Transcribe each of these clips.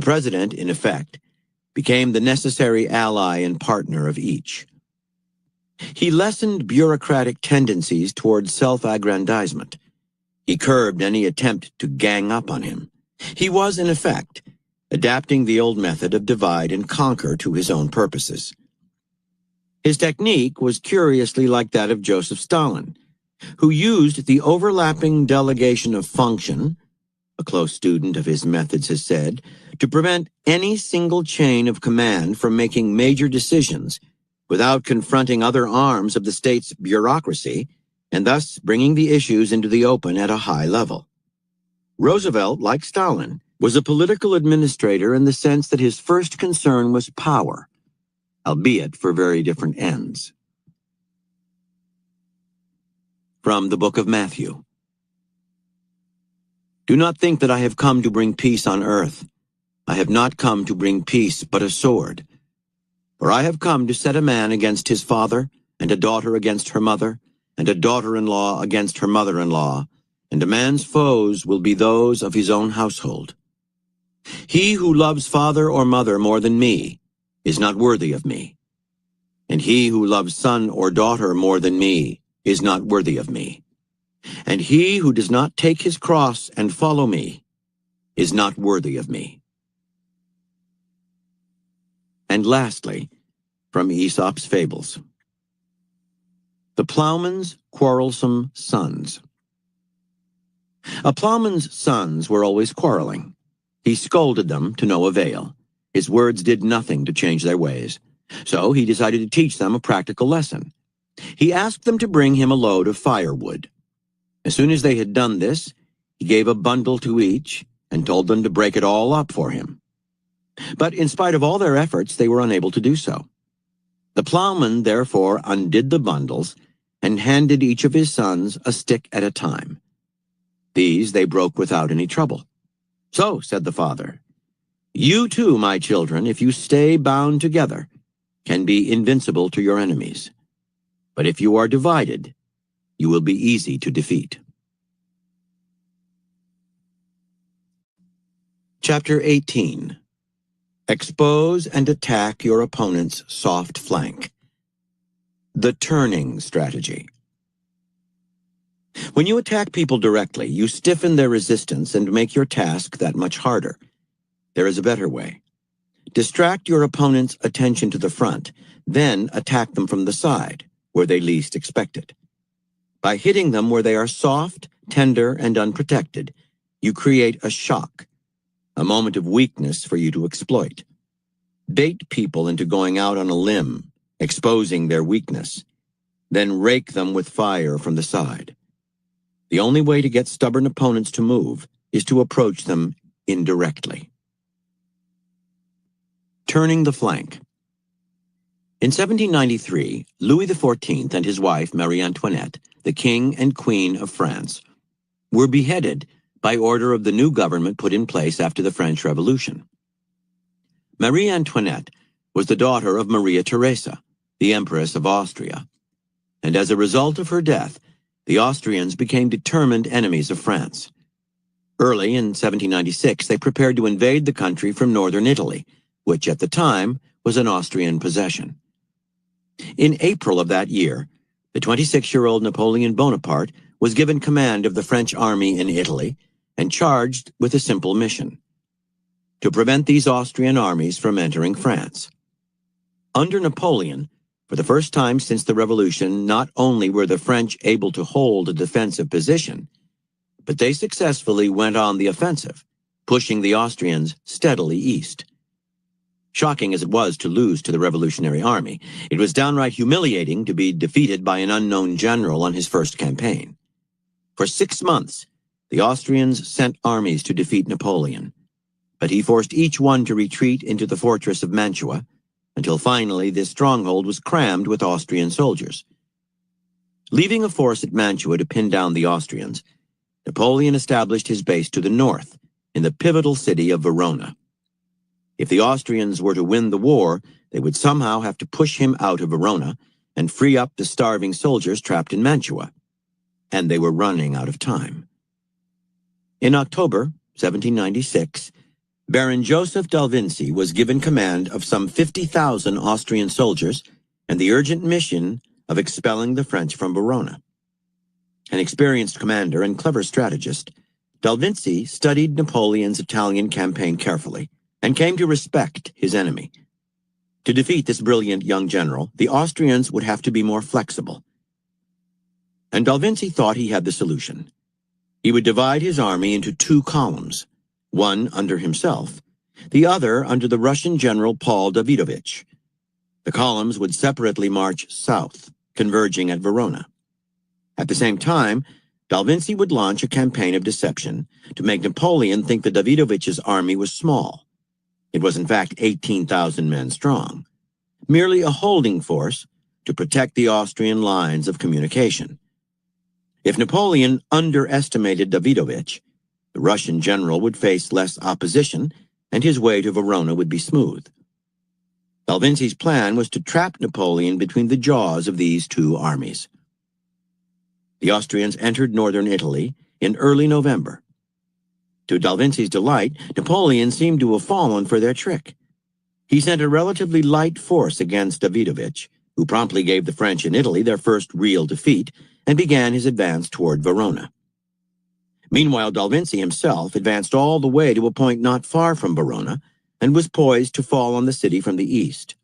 The president, in effect, became the necessary ally and partner of each. He lessened bureaucratic tendencies towards self-aggrandizement. He curbed any attempt to gang up on him. He was, in effect, adapting the old method of divide and conquer to his own purposes. His technique was curiously like that of Joseph Stalin, who used the overlapping delegation of function, a close student of his methods has said, to prevent any single chain of command from making major decisions without confronting other arms of the state's bureaucracy and thus bringing the issues into the open at a high level. Roosevelt, like Stalin, was a political administrator in the sense that his first concern was power, albeit for very different ends. From the Book of Matthew. Do not think that I have come to bring peace on earth. I have not come to bring peace, but a sword. For I have come to set a man against his father, and a daughter against her mother, and a daughter-in-law against her mother-in-law, and a man's foes will be those of his own household. He who loves father or mother more than me is not worthy of me, and he who loves son or daughter more than me is not worthy of me, and he who does not take his cross and follow me is not worthy of me. And lastly, from Aesop's Fables. The Plowman's Quarrelsome Sons. A plowman's sons were always quarreling. He scolded them to no avail. His words did nothing to change their ways. So he decided to teach them a practical lesson. He asked them to bring him a load of firewood. As soon as they had done this, he gave a bundle to each and told them to break it all up for him. But in spite of all their efforts, they were unable to do so. The plowman therefore undid the bundles and handed each of his sons a stick at a time. These they broke without any trouble. So, said the father, you too, my children, if you stay bound together, can be invincible to your enemies. But if you are divided, you will be easy to defeat. Chapter 18. Expose and attack your opponent's soft flank. The turning strategy. When you attack people directly, you stiffen their resistance and make your task that much harder. There is a better way. Distract your opponent's attention to the front, then attack them from the side, where they least expect it. By hitting them where they are soft, tender, and unprotected, you create a shock, a moment of weakness for you to exploit. Bait people into going out on a limb, exposing their weakness, then rake them with fire from the side. The only way to get stubborn opponents to move is to approach them indirectly. Turning the flank. In 1793, Louis XIV and his wife, Marie Antoinette, the King and Queen of France, were beheaded by order of the new government put in place after the French Revolution. Marie Antoinette was the daughter of Maria Theresa, the Empress of Austria, and as a result of her death, the Austrians became determined enemies of France. Early in 1796, they prepared to invade the country from northern Italy, which at the time was an Austrian possession. In April of that year, the 26-year-old Napoleon Bonaparte was given command of the French army in Italy and charged with a simple mission: to prevent these Austrian armies from entering France. Under Napoleon, for the first time since the Revolution, not only were the French able to hold a defensive position, but they successfully went on the offensive, pushing the Austrians steadily east. Shocking as it was to lose to the Revolutionary Army, it was downright humiliating to be defeated by an unknown general on his first campaign. For 6 months, the Austrians sent armies to defeat Napoleon, but he forced each one to retreat into the fortress of Mantua, until finally this stronghold was crammed with Austrian soldiers. Leaving a force at Mantua to pin down the Austrians, Napoleon established his base to the north, in the pivotal city of Verona. If the Austrians were to win the war, they would somehow have to push him out of Verona and free up the starving soldiers trapped in Mantua. And they were running out of time. In October 1796, Baron Joseph Dal Vinci was given command of some 50,000 Austrian soldiers and the urgent mission of expelling the French from Verona. An experienced commander and clever strategist, Dal Vinci studied Napoleon's Italian campaign carefully and came to respect his enemy. To defeat this brilliant young general, the Austrians would have to be more flexible. And Dal Vinci thought he had the solution. He would divide his army into two columns, one under himself, the other under the Russian general Paul Davidovich. The columns would separately march south, converging at Verona. At the same time, Dal Vinci would launch a campaign of deception to make Napoleon think that Davidovich's army was small. It was in fact 18,000 men strong, merely a holding force to protect the Austrian lines of communication. If Napoleon underestimated Davidovich, the Russian general would face less opposition and his way to Verona would be smooth. Dal Vinci's plan was to trap Napoleon between the jaws of these two armies. The Austrians entered northern Italy in early November. To Dal Vinci's delight, Napoleon seemed to have fallen for their trick. He sent a relatively light force against Davidovich, who promptly gave the French in Italy their first real defeat and began his advance toward Verona. Meanwhile, Dal Vinci himself advanced all the way to a point not far from Verona and was poised to fall on the city from the east.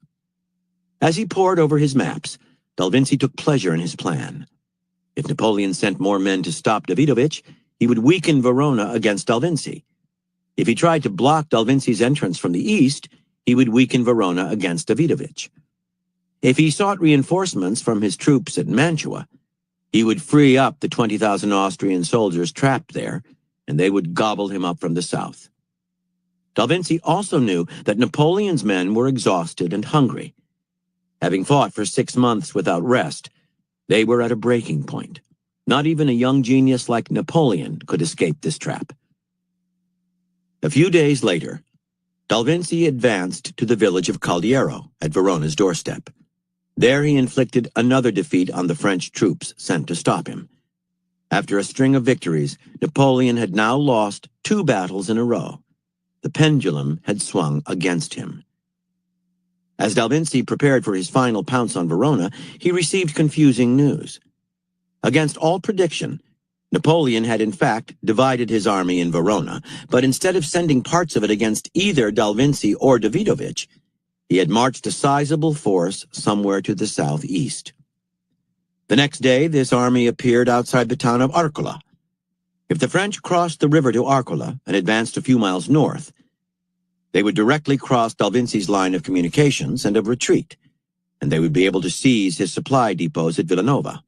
As he pored over his maps, Dal Vinci took pleasure in his plan. If Napoleon sent more men to stop Davidovich, he would weaken Verona against Dal Vinci. If he tried to block Dal Vinci's entrance from the east, he would weaken Verona against Davidovich. If he sought reinforcements from his troops at Mantua, he would free up the 20,000 Austrian soldiers trapped there, and they would gobble him up from the south. Dal Vinci also knew that Napoleon's men were exhausted and hungry. Having fought for 6 months without rest, they were at a breaking point. Not even a young genius like Napoleon could escape this trap. A few days later, Dal Vinci advanced to the village of Caldiero at Verona's doorstep. There he inflicted another defeat on the French troops sent to stop him. After a string of victories, Napoleon had now lost 2 battles in a row. The pendulum had swung against him. As Dal Vinci prepared for his final pounce on Verona, he received confusing news. Against all prediction, Napoleon had in fact divided his army in Verona, but instead of sending parts of it against either Dal Vinci or Davidovich, he had marched a sizable force somewhere to the southeast. The next day, this army appeared outside the town of Arcola. If the French crossed the river to Arcola and advanced a few miles north, they would directly cross Dal Vinci's line of communications and of retreat, and they would be able to seize his supply depots at Villanova.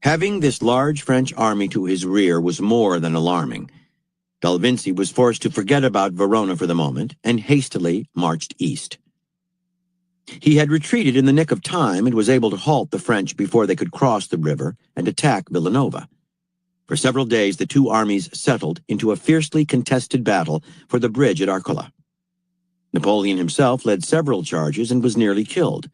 Having this large French army to his rear was more than alarming. Dal Vinci was forced to forget about Verona for the moment and hastily marched east. He had retreated in the nick of time and was able to halt the French before they could cross the river and attack Villanova. For several days, the two armies settled into a fiercely contested battle for the bridge at Arcola. Napoleon himself led several charges and was nearly killed.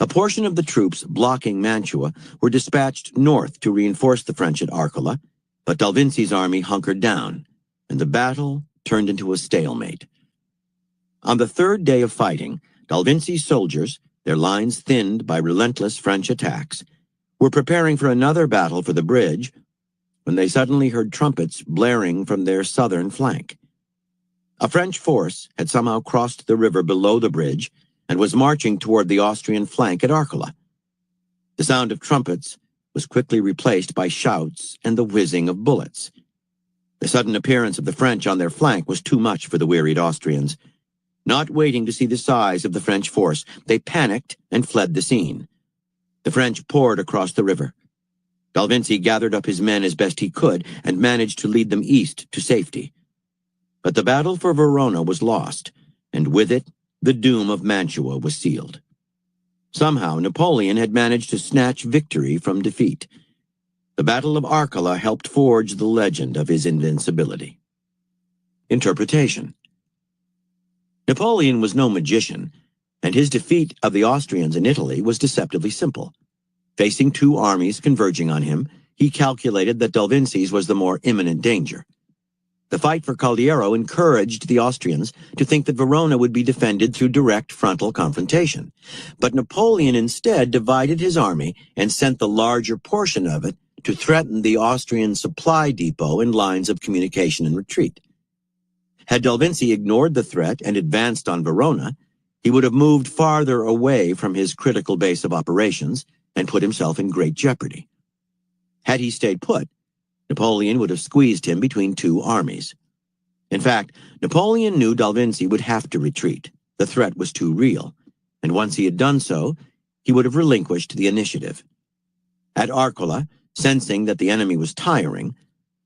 A portion of the troops blocking Mantua were dispatched north to reinforce the French at Arcola, but Dal Vinci's army hunkered down, and the battle turned into a stalemate. On the 3rd day of fighting, Dal Vinci's soldiers, their lines thinned by relentless French attacks, were preparing for another battle for the bridge when they suddenly heard trumpets blaring from their southern flank. A French force had somehow crossed the river below the bridge and was marching toward the Austrian flank at Arcola. The sound of trumpets was quickly replaced by shouts and the whizzing of bullets. The sudden appearance of the French on their flank was too much for the wearied Austrians. Not waiting to see the size of the French force, they panicked and fled the scene. The French poured across the river. Dal Vinci gathered up his men as best he could and managed to lead them east to safety. But the battle for Verona was lost, and with it, the doom of Mantua was sealed. Somehow, Napoleon had managed to snatch victory from defeat. The Battle of Arcola helped forge the legend of his invincibility. Interpretation. Napoleon was no magician, and his defeat of the Austrians in Italy was deceptively simple. Facing two armies converging on him, he calculated that Dal Vinci's was the more imminent danger. The fight for Caldiero encouraged the Austrians to think that Verona would be defended through direct frontal confrontation. But Napoleon instead divided his army and sent the larger portion of it to threaten the Austrian supply depot and lines of communication and retreat. Had Del Vinci ignored the threat and advanced on Verona, he would have moved farther away from his critical base of operations and put himself in great jeopardy. Had he stayed put, Napoleon would have squeezed him between two armies. In fact, Napoleon knew Del Vinci would have to retreat. The threat was too real, and once he had done so, he would have relinquished the initiative. At Arcola, sensing that the enemy was tiring,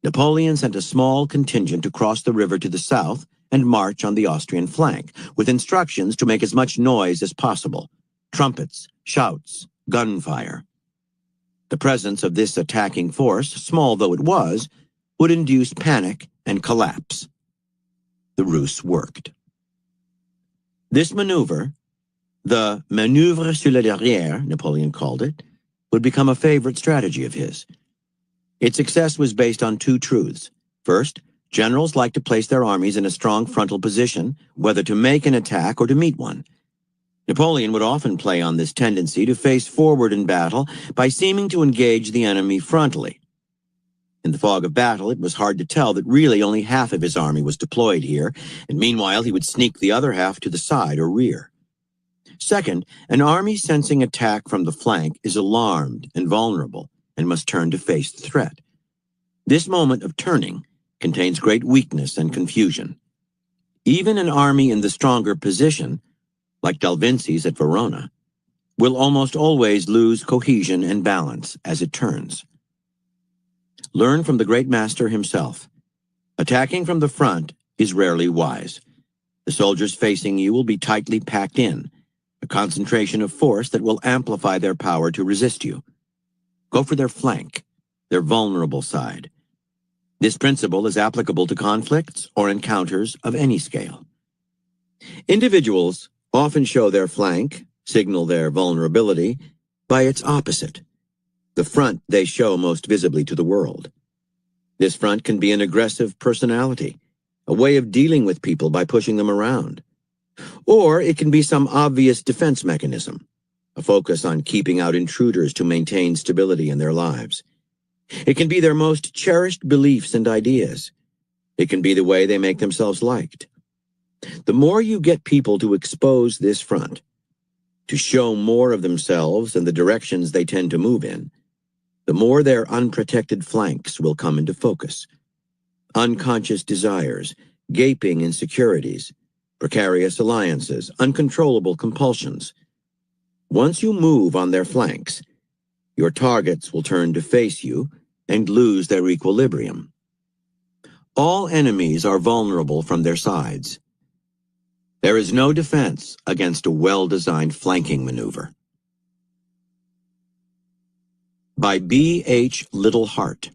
Napoleon sent a small contingent to cross the river to the south and march on the Austrian flank, with instructions to make as much noise as possible: trumpets, shouts, gunfire. The presence of this attacking force, small though it was, would induce panic and collapse. The ruse worked. This maneuver, the manœuvre sur le derrière, Napoleon called it, would become a favorite strategy of his. Its success was based on two truths. First, generals like to place their armies in a strong frontal position, whether to make an attack or to meet one. Napoleon would often play on this tendency to face forward in battle by seeming to engage the enemy frontally. In the fog of battle, it was hard to tell that really only half of his army was deployed here, and meanwhile he would sneak the other half to the side or rear. Second, an army sensing attack from the flank is alarmed and vulnerable and must turn to face the threat. This moment of turning contains great weakness and confusion. Even an army in the stronger position, like Del Vinci's at Verona, will almost always lose cohesion and balance as it turns. Learn from the great master himself. Attacking from the front is rarely wise. The soldiers facing you will be tightly packed in, a concentration of force that will amplify their power to resist you. Go for their flank, their vulnerable side. This principle is applicable to conflicts or encounters of any scale. Individuals often show their flank, signal their vulnerability, by its opposite, the front they show most visibly to the world. This front can be an aggressive personality, a way of dealing with people by pushing them around. Or it can be some obvious defense mechanism, a focus on keeping out intruders to maintain stability in their lives. It can be their most cherished beliefs and ideas. It can be the way they make themselves liked. The more you get people to expose this front, to show more of themselves and the directions they tend to move in, the more their unprotected flanks will come into focus. Unconscious desires, gaping insecurities, precarious alliances, uncontrollable compulsions. Once you move on their flanks, your targets will turn to face you and lose their equilibrium. All enemies are vulnerable from their sides. There is no defense against a well-designed flanking maneuver. By B. H. Littlehart.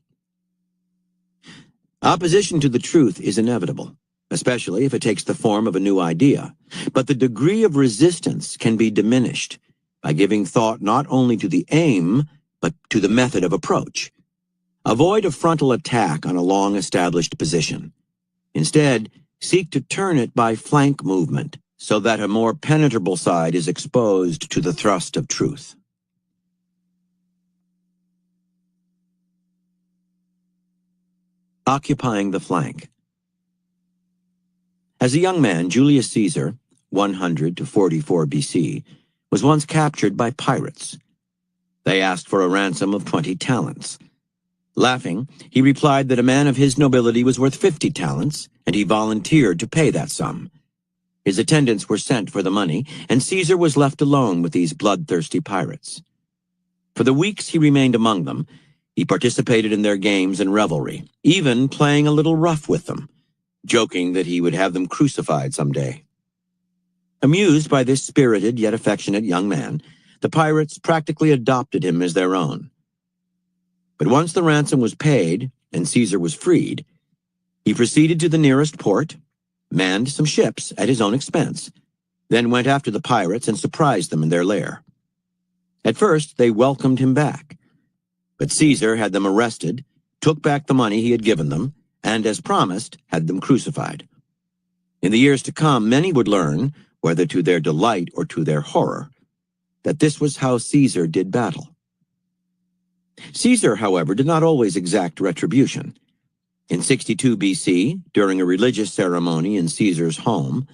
Opposition to the truth is inevitable, especially if it takes the form of a new idea, but the degree of resistance can be diminished by giving thought not only to the aim, but to the method of approach. Avoid a frontal attack on a long-established position. Instead, seek to turn it by flank movement so that a more penetrable side is exposed to the thrust of truth. Occupying the flank. As a young man, Julius Caesar, 100 to 44 BC, was once captured by pirates. They asked for a ransom of 20 talents. Laughing, he replied that a man of his nobility was worth 50 talents, and he volunteered to pay that sum. His attendants were sent for the money, and Caesar was left alone with these bloodthirsty pirates. For the weeks he remained among them, he participated in their games and revelry, even playing a little rough with them, joking that he would have them crucified someday. Amused by this spirited yet affectionate young man, the pirates practically adopted him as their own. But once the ransom was paid and Caesar was freed, he proceeded to the nearest port, manned some ships at his own expense, then went after the pirates and surprised them in their lair. At first, they welcomed him back, but Caesar had them arrested, took back the money he had given them, and, as promised, had them crucified. In the years to come, many would learn, whether to their delight or to their horror, that this was how Caesar did battle. Caesar, however, did not always exact retribution. In 62 BC, during a religious ceremony in Caesar's home,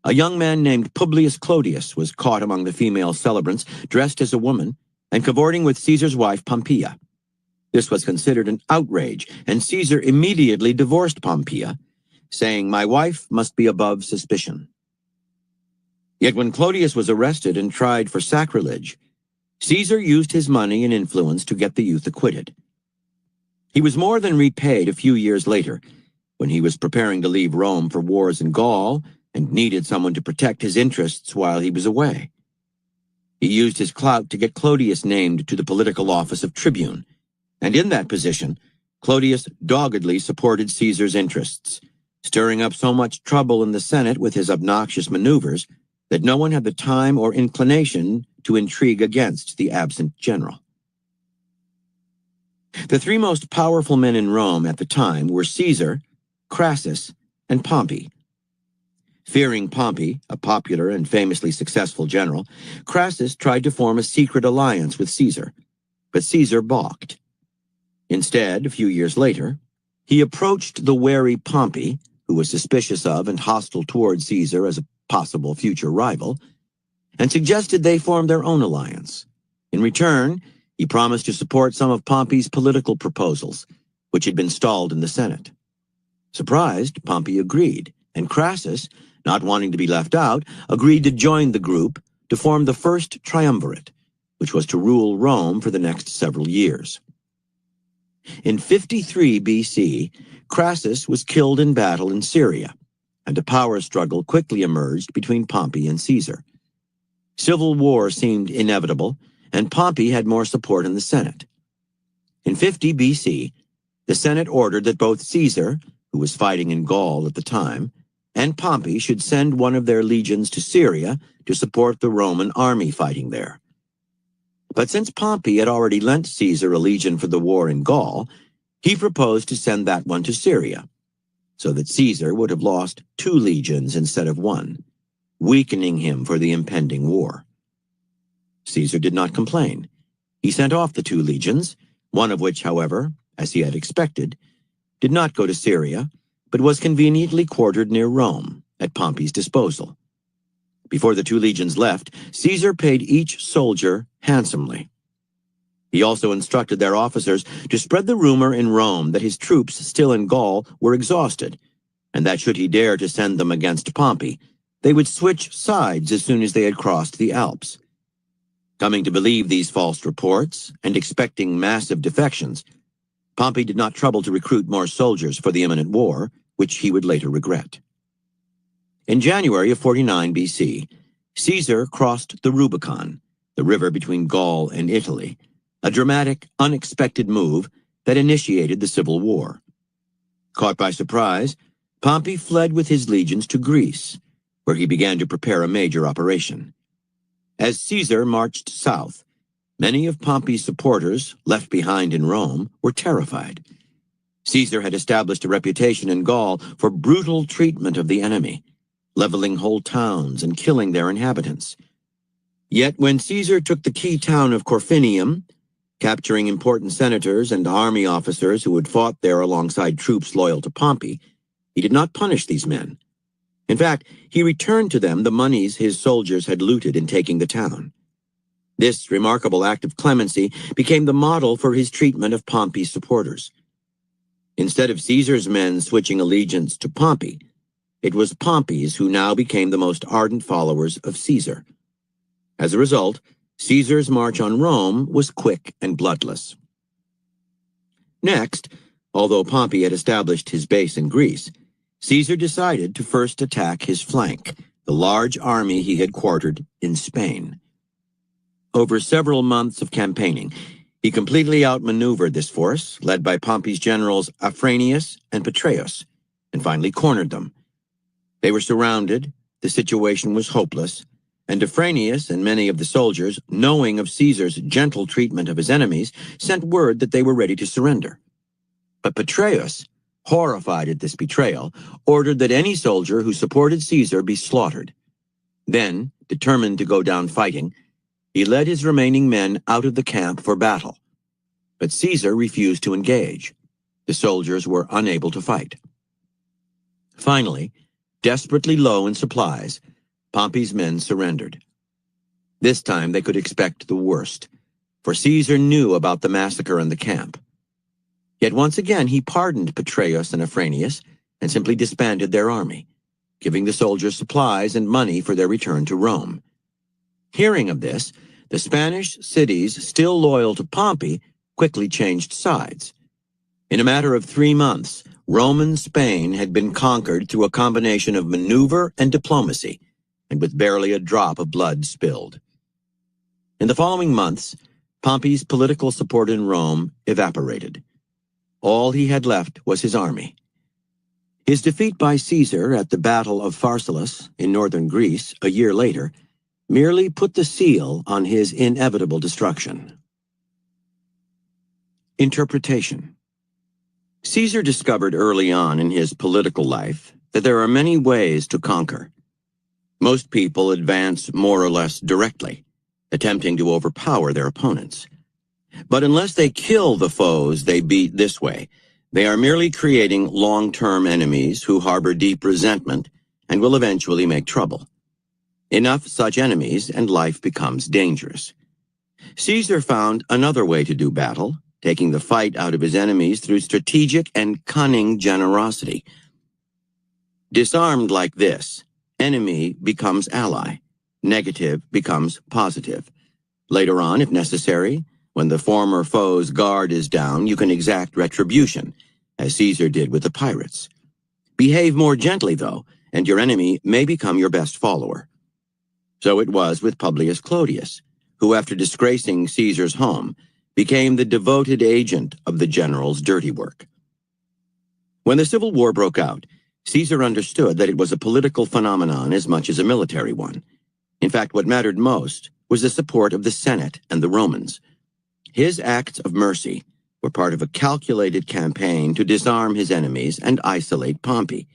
a young man named Publius Clodius was caught among the female celebrants, dressed as a woman, and cavorting with Caesar's wife Pompeia. This was considered an outrage, and Caesar immediately divorced Pompeia, saying, "My wife must be above suspicion." Yet when Clodius was arrested and tried for sacrilege, Caesar used his money and influence to get the youth acquitted. He was more than repaid a few years later, when he was preparing to leave Rome for wars in Gaul and needed someone to protect his interests while he was away. He used his clout to get Clodius named to the political office of tribune, and in that position, Clodius doggedly supported Caesar's interests, stirring up so much trouble in the Senate with his obnoxious maneuvers that no one had the time or inclination to intrigue against the absent general. The three most powerful men in Rome at the time were Caesar, Crassus, and Pompey. Fearing Pompey, a popular and famously successful general, Crassus tried to form a secret alliance with Caesar, but Caesar balked. Instead, a few years later, he approached the wary Pompey, who was suspicious of and hostile toward Caesar as a possible future rival, and suggested they form their own alliance. In return, he promised to support some of Pompey's political proposals, which had been stalled in the Senate. Surprised, Pompey agreed, and Crassus, not wanting to be left out, agreed to join the group to form the first triumvirate, which was to rule Rome for the next several years. In 53 BC, Crassus was killed in battle in Syria, and a power struggle quickly emerged between Pompey and Caesar. Civil war seemed inevitable, and Pompey had more support in the Senate. In 50 BC, the Senate ordered that both Caesar, who was fighting in Gaul at the time, and Pompey should send one of their legions to Syria to support the Roman army fighting there. But since Pompey had already lent Caesar a legion for the war in Gaul, he proposed to send that one to Syria, so that Caesar would have lost 2 legions instead of 1, weakening him for the impending war. Caesar did not complain. He sent off the 2 legions, one of which, however, as he had expected, did not go to Syria, but was conveniently quartered near Rome, at Pompey's disposal. Before the 2 legions left, Caesar paid each soldier handsomely. He also instructed their officers to spread the rumor in Rome that his troops still in Gaul were exhausted, and that should he dare to send them against Pompey, they would switch sides as soon as they had crossed the Alps. Coming to believe these false reports, and expecting massive defections, Pompey did not trouble to recruit more soldiers for the imminent war, which he would later regret. In January of 49 BC, Caesar crossed the Rubicon, the river between Gaul and Italy, a dramatic, unexpected move that initiated the civil war. Caught by surprise, Pompey fled with his legions to Greece, where he began to prepare a major operation. As Caesar marched south, many of Pompey's supporters, left behind in Rome, were terrified. Caesar had established a reputation in Gaul for brutal treatment of the enemy, leveling whole towns and killing their inhabitants. Yet when Caesar took the key town of Corfinium, capturing important senators and army officers who had fought there alongside troops loyal to Pompey, he did not punish these men. In fact, he returned to them the monies his soldiers had looted in taking the town. This remarkable act of clemency became the model for his treatment of Pompey's supporters. Instead of Caesar's men switching allegiance to Pompey, it was Pompey's who now became the most ardent followers of Caesar. As a result, Caesar's march on Rome was quick and bloodless. Next, although Pompey had established his base in Greece, Caesar decided to first attack his flank, the large army he had quartered in Spain. Over several months of campaigning, he completely outmaneuvered this force, led by Pompey's generals Afranius and Petreius, and finally cornered them. They were surrounded, the situation was hopeless, and Afranius and many of the soldiers, knowing of Caesar's gentle treatment of his enemies, sent word that they were ready to surrender. But Petreius, horrified at this betrayal, ordered that any soldier who supported Caesar be slaughtered. Then, determined to go down fighting, he led his remaining men out of the camp for battle. But Caesar refused to engage. The soldiers were unable to fight. Finally, desperately low in supplies, Pompey's men surrendered. This time they could expect the worst, for Caesar knew about the massacre in the camp. Yet once again he pardoned Petreius and Afranius and simply disbanded their army, giving the soldiers supplies and money for their return to Rome. Hearing of this, the Spanish cities still loyal to Pompey quickly changed sides. In a matter of 3 months, Roman Spain had been conquered through a combination of maneuver and diplomacy, and with barely a drop of blood spilled. In the following months, Pompey's political support in Rome evaporated. All he had left was his army. His defeat by Caesar at the Battle of Pharsalus in northern Greece a year later merely put the seal on his inevitable destruction. Interpretation. Caesar discovered early on in his political life that there are many ways to conquer. Most people advance more or less directly, attempting to overpower their opponents. But unless they kill the foes they beat this way, they are merely creating long-term enemies who harbor deep resentment and will eventually make trouble. Enough such enemies and life becomes dangerous. Caesar found another way to do battle, taking the fight out of his enemies through strategic and cunning generosity. Disarmed like this, enemy becomes ally, negative becomes positive. Later on, if necessary, when the former foe's guard is down, you can exact retribution, as Caesar did with the pirates. Behave more gently, though, and your enemy may become your best follower. So it was with Publius Clodius, who, after disgracing Caesar's home, became the devoted agent of the general's dirty work. When the Civil War broke out, Caesar understood that it was a political phenomenon as much as a military one. In fact, what mattered most was the support of the Senate and the Romans. His acts of mercy were part of a calculated campaign to disarm his enemies and isolate Pompey.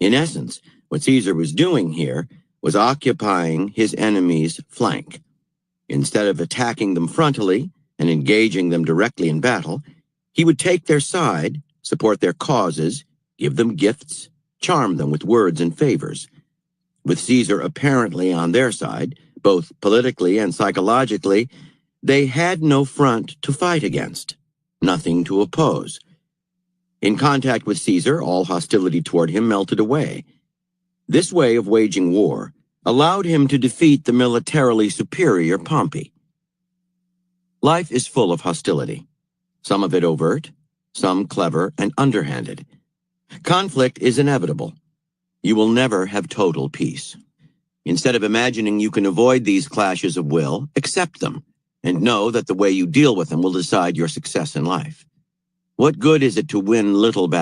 In essence, what Caesar was doing here was occupying his enemy's flank. Instead of attacking them frontally and engaging them directly in battle, he would take their side, support their causes, give them gifts, charm them with words and favors. With Caesar apparently on their side, both politically and psychologically, they had no front to fight against, nothing to oppose. In contact with Caesar, all hostility toward him melted away. This way of waging war allowed him to defeat the militarily superior Pompey. Life is full of hostility, some of it overt, some clever and underhanded. Conflict is inevitable. You will never have total peace. Instead of imagining you can avoid these clashes of will, accept them, and know that the way you deal with them will decide your success in life. What good is it to win little battles